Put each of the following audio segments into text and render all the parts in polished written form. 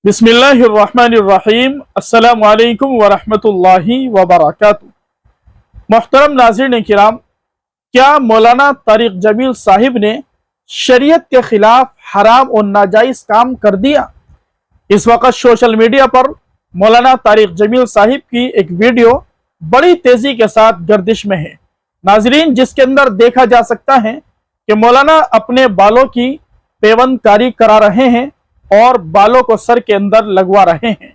बिस्मिल्लाहिर्रहमानिर्रहीम अस्सलामु अलैकुम वरहमतुल्लाहि वबरकातुहू। मोहतरम नाज़रीन किराम, क्या मौलाना तारिक जमील साहिब ने शरीयत के खिलाफ हराम और नाजायज़ काम कर दिया? इस वक्त सोशल मीडिया पर मौलाना तारिक जमील साहिब की एक वीडियो बड़ी तेज़ी के साथ गर्दिश में है नाज़रीन, जिसके अंदर देखा जा सकता है कि मौलाना अपने बालों की पेवंदकारी करा रहे हैं और बालों को सर के अंदर लगवा रहे हैं,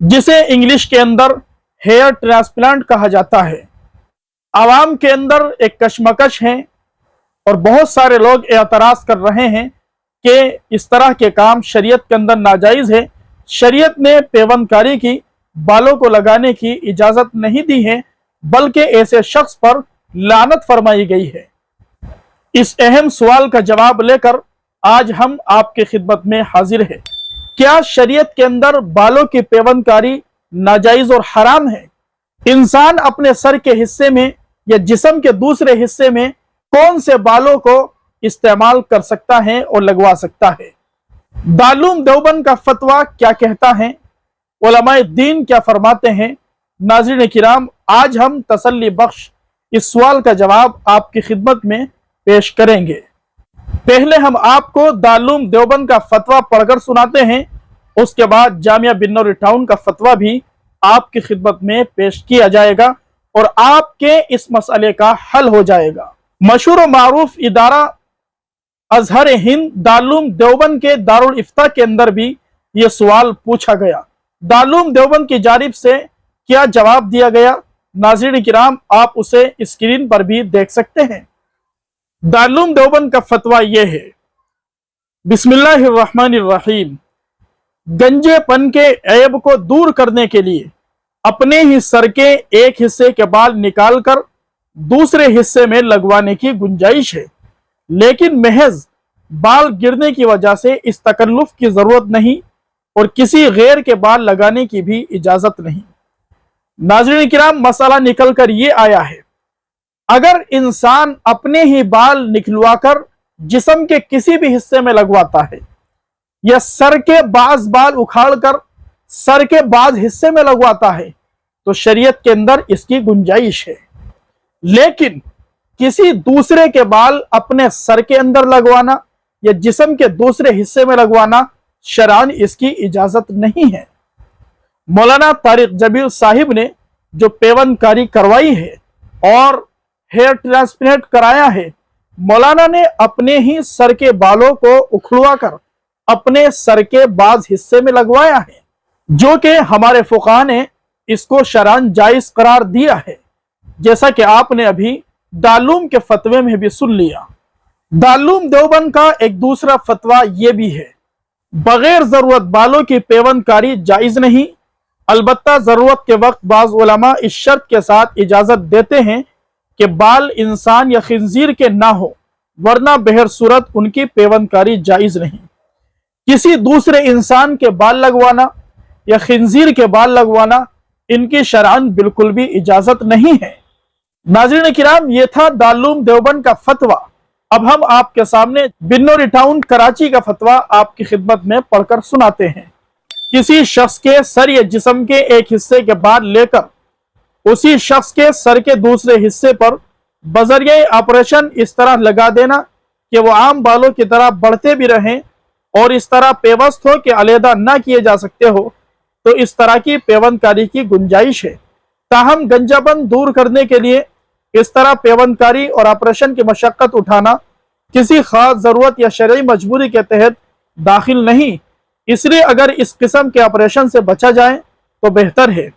जिसे इंग्लिश के अंदर हेयर ट्रांसप्लांट कहा जाता है। आवाम के अंदर एक कशमकश है और बहुत सारे लोग एतराज़ कर रहे हैं कि इस तरह के काम शरीयत के अंदर नाजायज़ है। शरीयत ने पेवंदकारी की, बालों को लगाने की इजाज़त नहीं दी है, बल्कि ऐसे शख्स पर लानत फरमाई गई है। इस अहम सवाल का जवाब लेकर आज हम आपकी खिदमत में हाजिर हैं। क्या शरीयत के अंदर बालों की पेवंदकारी नाजायज और हराम है? इंसान अपने सर के हिस्से में या जिस्म के दूसरे हिस्से में कौन से बालों को इस्तेमाल कर सकता है और लगवा सकता है? दारूल देवबंद का फतवा क्या कहता है? उलमाए दीन क्या फरमाते हैं? नाज़रीन किराम, आज हम तसल्ली बख्श इस सवाल का जवाब आपकी खिदमत में पेश करेंगे। पहले हम आपको दारूल देवबंद का फतवा पढ़कर सुनाते हैं, उसके बाद जामिया बिन्नौरी टाउन का फतवा भी आपकी खिदमत में पेश किया जाएगा और आपके इस मसले का हल हो जाएगा। मशहूर मारूफ इदारा अजहर हिंद दारूल देवबंद के दारुल इफ्ता के अंदर भी ये सवाल पूछा गया। दारूल देवबंद की जानिब से क्या जवाब दिया गया, नाज़रीन किराम आप उसे स्क्रीन पर भी देख सकते हैं। दारूल देवबंद का फतवा यह है, बिस्मिल्लाहिर्रहमानिर्रहीम, गंजेपन के ऐब को दूर करने के लिए अपने ही सर के एक हिस्से के बाल निकालकर दूसरे हिस्से में लगवाने की गुंजाइश है, लेकिन महज बाल गिरने की वजह से इस तकल्लुफ की जरूरत नहीं और किसी गैर के बाल लगाने की भी इजाजत नहीं। नाज़रीन किराम, मसला निकल कर ये आया है, अगर इंसान अपने ही बाल निकलवाकर जिस्म के किसी भी हिस्से में लगवाता है या सर के बाज बाल उखाड़कर सर के बाज हिस्से में लगवाता है तो शरीयत के अंदर इसकी गुंजाइश है, लेकिन किसी दूसरे के बाल अपने सर के अंदर लगवाना या जिस्म के दूसरे हिस्से में लगवाना शरअन इसकी इजाजत नहीं है। मौलाना तारिक जमील साहिब ने जो पेवंदकारी करवाई है और हेयर ट्रांसप्लांट कराया है, मौलाना ने अपने ही सर के बालों को उखड़वा कर अपने सर के बाज हिस्से में लगवाया है, जो कि हमारे फुकाहा ने इसको शरअन जायज करार दिया है, जैसा कि आपने अभी दारूल के फतवे में भी सुन लिया। दारूल देवबंद का एक दूसरा फतवा यह भी है, बगैर जरूरत बालों की पेवंदकारी जायज नहीं, अलबत्ता जरूरत के वक्त बाज उलमा इस शर्त के साथ इजाजत देते हैं कि बाल इंसान या खिंजीर के ना हो, वरना बहर सूरत उनकी पेवंदकारी जायज नहीं। किसी दूसरे इंसान के बाल लगवाना या खिंजीर के बाल लगवाना इनकी शरअन बिल्कुल भी इजाजत नहीं है। नाज़रीन किराम, ये था दारूल देवबंद का फतवा। अब हम आपके सामने बिन्नौरी टाउन कराची का फतवा आपकी खिदमत में पढ़कर सुनाते हैं। किसी शख्स के सर या जिस्म के एक हिस्से के बाल लेकर उसी शख्स के सर के दूसरे हिस्से पर बजरिए ऑपरेशन इस तरह लगा देना कि वो आम बालों की तरह बढ़ते भी रहें और इस तरह पेवस्त हो कि अलहदा ना किए जा सकते हो, तो इस तरह की पेवंदकारी की गुंजाइश है। ताहम गंजापन दूर करने के लिए इस तरह पेवंदकारी और ऑपरेशन की मशक्कत उठाना किसी खास जरूरत या शरई मजबूरी के तहत दाखिल नहीं, इसलिए अगर इस किस्म के ऑपरेशन से बचा जाए तो बेहतर है।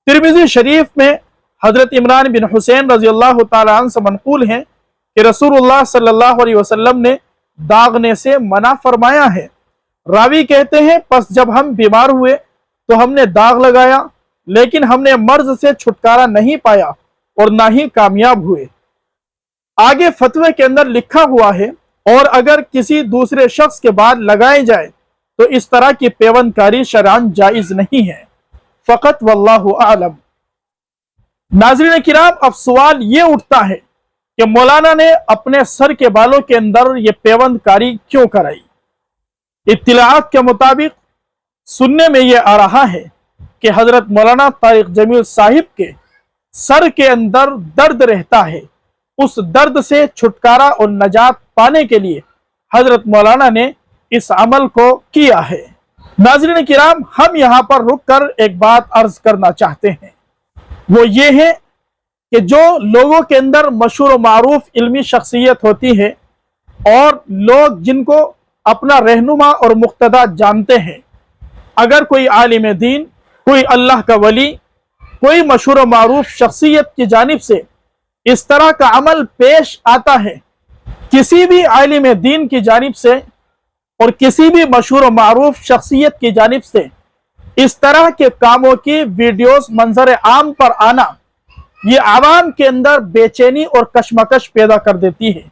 तिरमिज़ी शरीफ में हजरत इमरान बिन हुसैन रज़ियल्लाहु ताला अन्हु से मनक़ूल है कि रसूलुल्लाह सल्लल्लाहु अलैहि वसल्लम ने दागने से मना फरमाया है। रावी कहते हैं, बस जब हम बीमार हुए तो हमने दाग लगाया, लेकिन हमने मर्ज से छुटकारा नहीं पाया और ना ही कामयाब हुए। आगे फतवे के अंदर लिखा हुआ है, और अगर किसी दूसरे शख्स के बाद लगाए जाए तो इस तरह की पेवंदकारी शरअन जायज नहीं है। फ़क़त वल्लाहु आलम। नाज़रीन किराम, अब सवाल ये उठता है कि मौलाना ने अपने सर के बालों के अंदर ये पेवंदकारी क्यों कराई? इत्तिलाअत के मुताबिक सुनने में ये आ रहा है कि हजरत मौलाना तारिक जमील साहिब के सर के अंदर दर्द रहता है। उस दर्द से छुटकारा और नजात पाने के लिए हजरत मौलाना ने इस अमल को किया है। नाज़रीन किराम, हम यहाँ पर रुक कर एक बात अर्ज करना चाहते हैं, वो ये है कि जो लोगों के अंदर मशहूर व मारूफ इल्मी शख्सियत होती है और लोग जिनको अपना रहनुमा और मुक्तदा जानते हैं, अगर कोई आलिम दीन, कोई अल्लाह का वली, कोई मशहूर व मारूफ शख्सियत की जानिब से इस तरह का अमल पेश आता है, किसी भी आलिम दीन की जानिब से और किसी भी मशहूर व मारूफ शख्सियत की जानिब से इस तरह के कामों की वीडियोस मंजर आम पर आना, ये आवाम के अंदर बेचैनी और कशमकश पैदा कर देती है।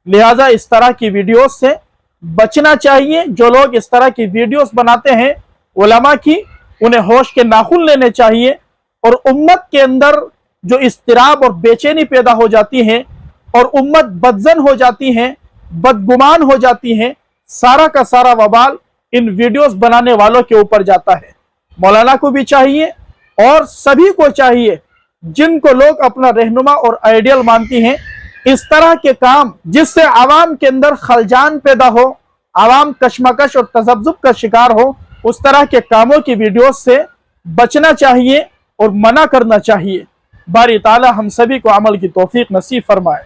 लिहाजा इस तरह की वीडियोस से बचना चाहिए। जो लोग इस तरह की वीडियोस बनाते हैं, उलमा की, उन्हें होश के नाखून लेने चाहिए और उम्मत के अंदर जो इस्तिराब और बेचैनी पैदा हो जाती है और उम्मत बदजन हो जाती है, बदगुमान हो जाती है, सारा का सारा वबाल इन वीडियोस बनाने वालों के ऊपर जाता है। मौलाना को भी चाहिए और सभी को चाहिए जिनको लोग अपना रहनुमा और आइडियल मानती हैं, इस तरह के काम जिससे आवाम के अंदर खलजान पैदा हो, आवाम कशमकश और तजब्जुब का शिकार हो, उस तरह के कामों की वीडियोस से बचना चाहिए और मना करना चाहिए। बारी ताला हम सभी को अमल की तौफीक नसीब फरमाए।